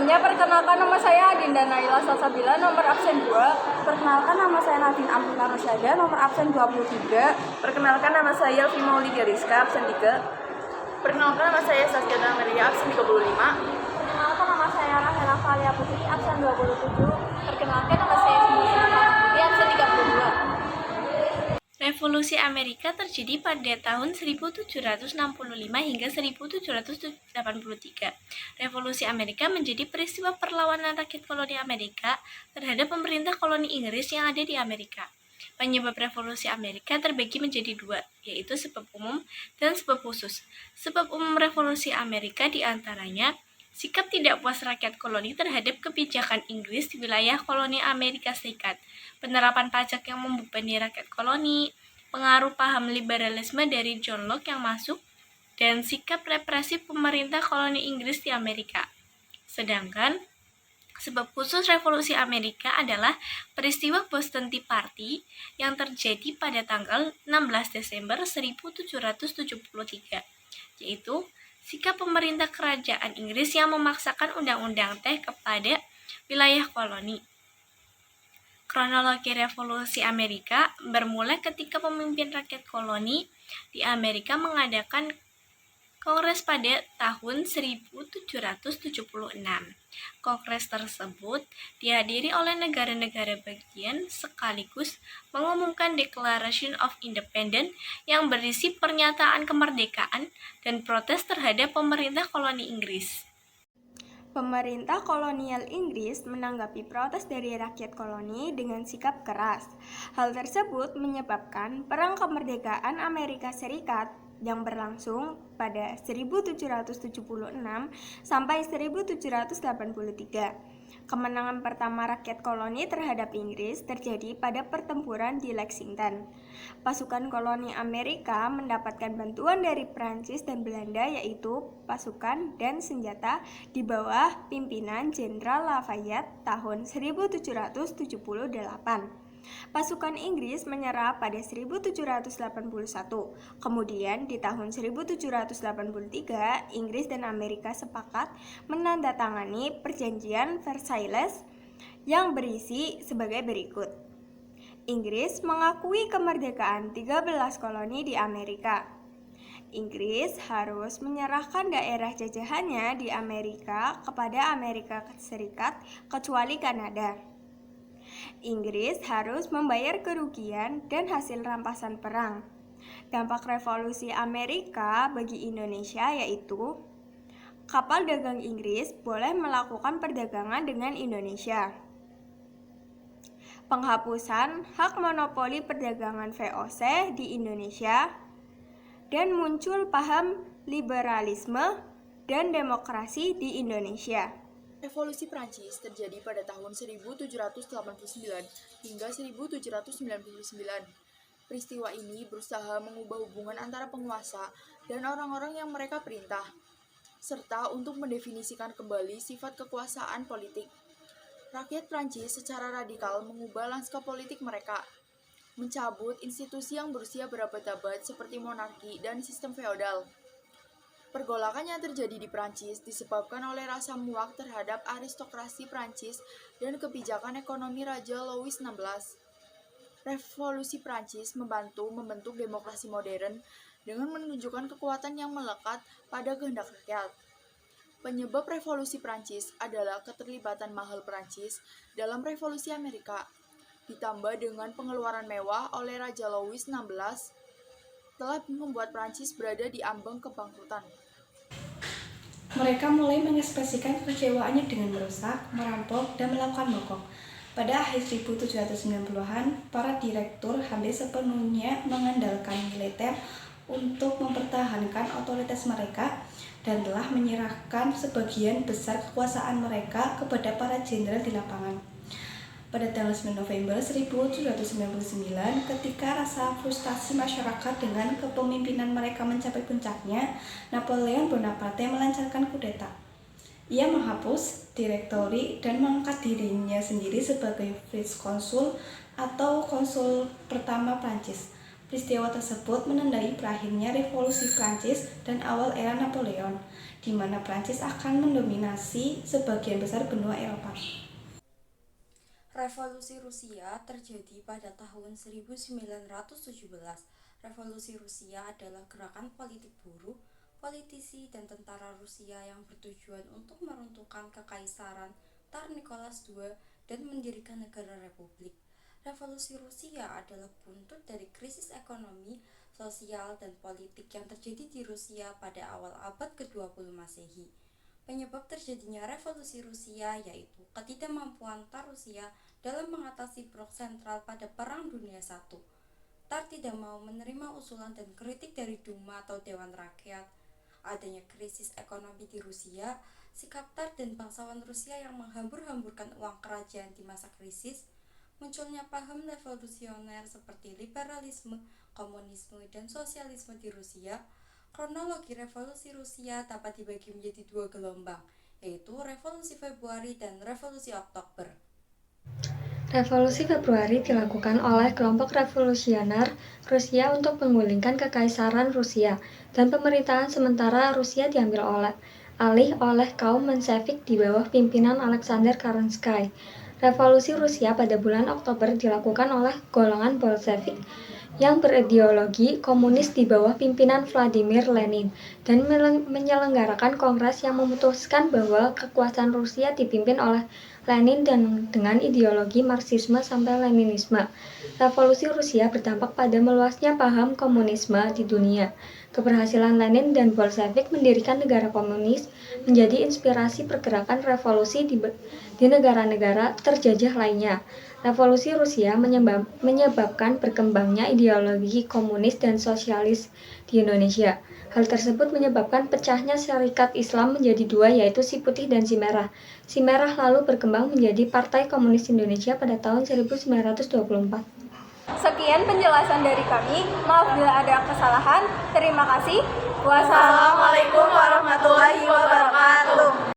Selanjutnya, perkenalkan nama saya Adinda Naila Salsabila, nomor absen 2. Perkenalkan nama saya Nadine Amrina Rasyada, nomor absen 23. Perkenalkan nama saya Elvi Maulidi Rizka, absen 3. Perkenalkan nama saya Saskia Amelia, absen 35. Perkenalkan nama saya Rahela Valia Putri, absen 27. Perkenalkan nama saya Siti absen 32. Revolusi Amerika terjadi pada tahun 1765 hingga 1783. Revolusi Amerika menjadi peristiwa perlawanan rakyat koloni Amerika terhadap pemerintah koloni Inggris yang ada di Amerika. Penyebab revolusi Amerika terbagi menjadi dua, yaitu sebab umum dan sebab khusus. Sebab umum revolusi Amerika diantaranya sikap tidak puas rakyat koloni terhadap kebijakan Inggris di wilayah koloni Amerika Serikat, penerapan pajak yang membebani rakyat koloni, pengaruh paham liberalisme dari John Locke yang masuk, dan sikap represif pemerintah koloni Inggris di Amerika. Sedangkan sebab khusus revolusi Amerika adalah peristiwa Boston Tea Party yang terjadi pada tanggal 16 Desember 1773, yaitu sikap pemerintah kerajaan Inggris yang memaksakan undang-undang teh kepada wilayah koloni. Kronologi revolusi Amerika bermula ketika pemimpin rakyat koloni di Amerika mengadakan kongres pada tahun 1776. Kongres tersebut dihadiri oleh negara-negara bagian sekaligus mengumumkan Declaration of Independence yang berisi pernyataan kemerdekaan dan protes terhadap pemerintah koloni Inggris. Pemerintah kolonial Inggris menanggapi protes dari rakyat koloni dengan sikap keras. Hal tersebut menyebabkan Perang Kemerdekaan Amerika Serikat yang berlangsung pada 1776 sampai 1783. Kemenangan pertama rakyat koloni terhadap Inggris terjadi pada pertempuran di Lexington. Pasukan koloni Amerika mendapatkan bantuan dari Prancis dan Belanda, yaitu pasukan dan senjata di bawah pimpinan Jenderal Lafayette tahun 1778. Pasukan Inggris menyerah pada 1781. Kemudian di tahun 1783, Inggris dan Amerika sepakat menandatangani Perjanjian Versailles yang berisi sebagai berikut. Inggris mengakui kemerdekaan 13 koloni di Amerika. Inggris harus menyerahkan daerah jajahannya di Amerika kepada Amerika Serikat kecuali Kanada. Inggris harus membayar kerugian dan hasil rampasan perang. Dampak revolusi Amerika bagi Indonesia yaitu kapal dagang Inggris boleh melakukan perdagangan dengan Indonesia. Penghapusan hak monopoli perdagangan VOC di Indonesia dan muncul paham liberalisme dan demokrasi di Indonesia. Revolusi Prancis terjadi pada tahun 1789 hingga 1799. Peristiwa ini berusaha mengubah hubungan antara penguasa dan orang-orang yang mereka perintah, serta untuk mendefinisikan kembali sifat kekuasaan politik. Rakyat Prancis secara radikal mengubah lanskap politik mereka, mencabut institusi yang berusia berabad-abad seperti monarki dan sistem feodal. Pergolakan yang terjadi di Prancis disebabkan oleh rasa muak terhadap aristokrasi Prancis dan kebijakan ekonomi Raja Louis XVI. Revolusi Prancis membantu membentuk demokrasi modern dengan menunjukkan kekuatan yang melekat pada kehendak rakyat. Penyebab revolusi Prancis adalah keterlibatan mahal Prancis dalam revolusi Amerika, ditambah dengan pengeluaran mewah oleh Raja Louis XVI telah membuat Prancis berada di ambang kebangkrutan. Mereka mulai mengekspresikan kekecewaannya dengan merusak, merampok, dan melakukan mogok. Pada akhir 1790-an, para direktur hampir sepenuhnya mengandalkan militer untuk mempertahankan otoritas mereka dan telah menyerahkan sebagian besar kekuasaan mereka kepada para jenderal di lapangan. Pada tanggal 9 November 1799, ketika rasa frustasi masyarakat dengan kepemimpinan mereka mencapai puncaknya, Napoleon Bonaparte melancarkan kudeta. Ia menghapus direktori dan mengangkat dirinya sendiri sebagai vice konsul atau konsul pertama Prancis. Peristiwa tersebut menandai berakhirnya Revolusi Prancis dan awal era Napoleon, di mana Prancis akan mendominasi sebagian besar benua Eropa. Revolusi Rusia terjadi pada tahun 1917. Revolusi Rusia adalah gerakan politik buruh, politisi, dan tentara Rusia yang bertujuan untuk meruntuhkan kekaisaran Tsar Nicholas II dan mendirikan negara republik. Revolusi Rusia adalah buntut dari krisis ekonomi, sosial, dan politik yang terjadi di Rusia pada awal abad ke-20 Masehi. Penyebab terjadinya revolusi Rusia yaitu ketidakmampuan Tsar Rusia dalam mengatasi blok sentral pada Perang Dunia I. Tsar tidak mau menerima usulan dan kritik dari Duma atau Dewan Rakyat. Adanya krisis ekonomi di Rusia, sikap Tsar dan bangsawan Rusia yang menghambur-hamburkan uang kerajaan di masa krisis, munculnya paham revolusioner seperti liberalisme, komunisme, dan sosialisme di Rusia. Kronologi revolusi Rusia dapat dibagi menjadi dua gelombang, yaitu Revolusi Februari dan Revolusi Oktober. Revolusi Februari dilakukan oleh kelompok revolusioner Rusia untuk menggulingkan kekaisaran Rusia, dan pemerintahan sementara Rusia diambil alih oleh kaum Mensheviks di bawah pimpinan Alexander Kerensky. Revolusi Rusia pada bulan Oktober dilakukan oleh golongan Bolshevik yang berideologi komunis di bawah pimpinan Vladimir Lenin dan menyelenggarakan kongres yang memutuskan bahwa kekuasaan Rusia dipimpin oleh Lenin dan dengan ideologi Marxisme sampai Leninisme. Revolusi Rusia berdampak pada meluasnya paham komunisme di dunia. Keberhasilan Lenin dan Bolshevik mendirikan negara komunis menjadi inspirasi pergerakan revolusi di negara-negara terjajah lainnya. Revolusi Rusia menyebabkan berkembangnya ideologi komunis dan sosialis di Indonesia. Hal tersebut menyebabkan pecahnya Syarikat Islam menjadi dua, yaitu Si Putih dan Si Merah. Si Merah lalu berkembang menjadi Partai Komunis Indonesia pada tahun 1924. Sekian penjelasan dari kami. Maaf bila ada kesalahan. Terima kasih. Wassalamualaikum Assalamualaikum warahmatullahi wabarakatuh.